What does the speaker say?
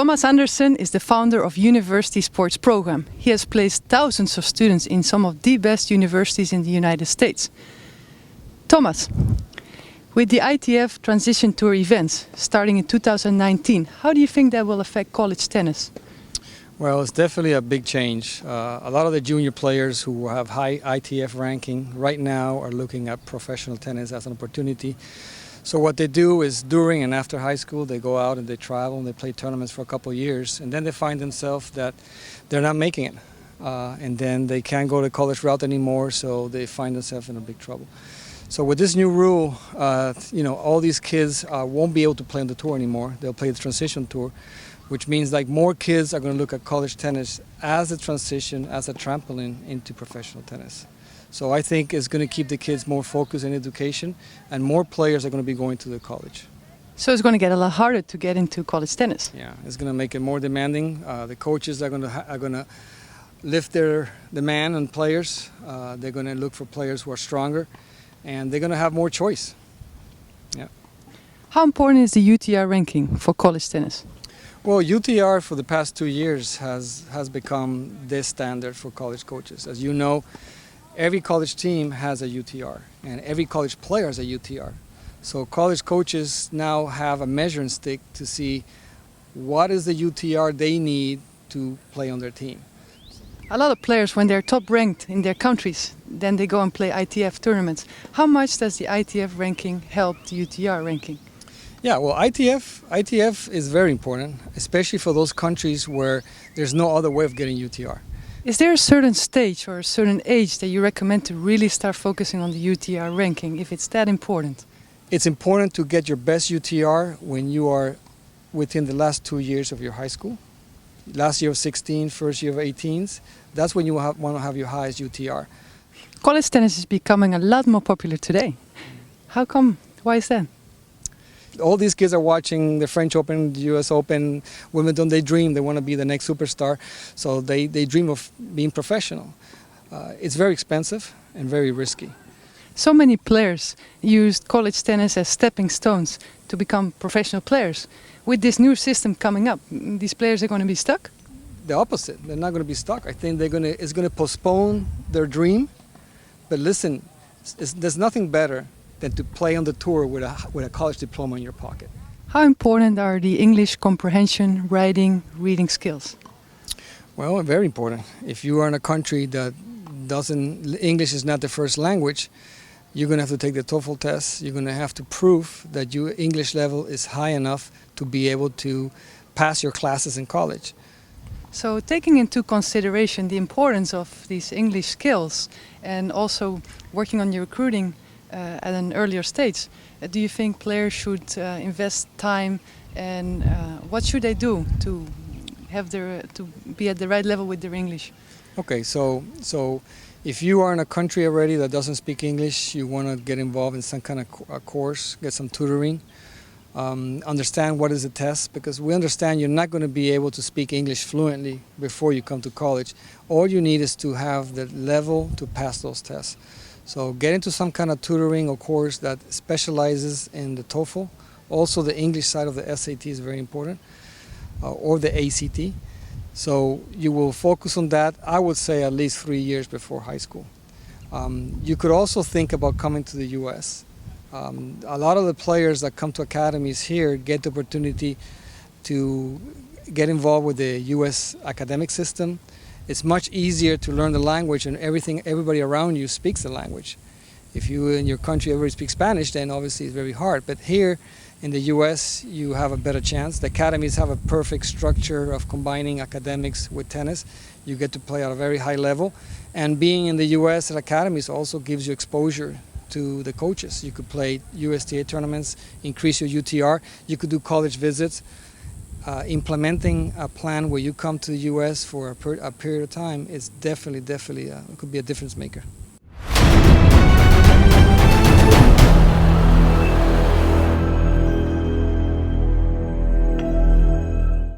Thomas Anderson is the founder of University Sports Program. He has placed thousands of students in some of the best universities in the United States. Thomas, with the ITF Transition Tour events starting in 2019, how do you think that will affect college tennis? Well, it's definitely a big change. A lot of the junior players who have high ITF ranking right now are looking at professional tennis as an opportunity. So what they do is during and after high school, they go out and they travel and they play tournaments for a couple of years, and then they find themselves that they're not making it. And then they can't go the college route anymore, so they find themselves in a big trouble. So with this new rule, all these kids won't be able to play on the tour anymore. They'll play the transition tour, which means like more kids are going to look at college tennis as a transition, as a trampoline into professional tennis. So I think it's going to keep the kids more focused in education, and more players are going to be going to the college. So it's going to get a lot harder to get into college tennis. Yeah, it's going to make it more demanding. The coaches are going to lift their demand on players. They're going to look for players who are stronger, and they're going to have more choice. Yeah. How important is the UTR ranking for college tennis? Well, UTR for the past 2 years has become the standard for college coaches. As you know, every college team has a UTR, and every college player has a UTR. So college coaches now have a measuring stick to see what is the UTR they need to play on their team. A lot of players, when they're top ranked in their countries, then they go and play ITF tournaments. How much does the ITF ranking help the UTR ranking? Yeah, well, ITF is very important, especially for those countries where there's no other way of getting UTR. Is there a certain stage or a certain age that you recommend to really start focusing on the UTR ranking, if it's that important? It's important to get your best UTR when you are within the last 2 years of your high school. Last year of 16, first year of 18s, that's when you want to have your highest UTR. College tennis is becoming a lot more popular today. How come? Why is that? All these kids are watching the French Open, the US Open, Wimbledon. They dream, they want to be the next superstar. So they dream of being professional. It's very expensive and very risky. So many players used college tennis as stepping stones to become professional players. With this new system coming up, these players are going to be stuck? The opposite. They're not going to be stuck. I think it's going to postpone their dream. But listen, there's nothing better than to play on the tour with a college diploma in your pocket. How important are the English comprehension, writing, reading skills? Well, very important. If you are in a country that English is not the first language, you're going to have to take the TOEFL test. You're going to have to prove that your English level is high enough to be able to pass your classes in college. So taking into consideration the importance of these English skills and also working on your recruiting at an earlier stage, do you think players should invest time, and what should they do to be at the right level with their English? Okay, so if you are in a country already that doesn't speak English, you want to get involved in some kind of course, get some tutoring, understand what is the test, because we understand you're not going to be able to speak English fluently before you come to college. All you need is to have the level to pass those tests. So get into some kind of tutoring or course that specializes in the TOEFL. Also the English side of the SAT is very important, or the ACT. So you will focus on that, I would say, at least 3 years before high school. You could also think about coming to the US. A lot of the players that come to academies here get the opportunity to get involved with the US academic system. It's much easier to learn the language, and everybody around you speaks the language. If you in your country everybody speaks Spanish, then obviously it's very hard. But here in the US, you have a better chance. The academies have a perfect structure of combining academics with tennis. You get to play at a very high level. And being in the US at academies also gives you exposure to the coaches. You could play USTA tournaments, increase your UTR. You could do college visits. Implementing a plan where you come to the US for a period of time is definitely could be a difference maker.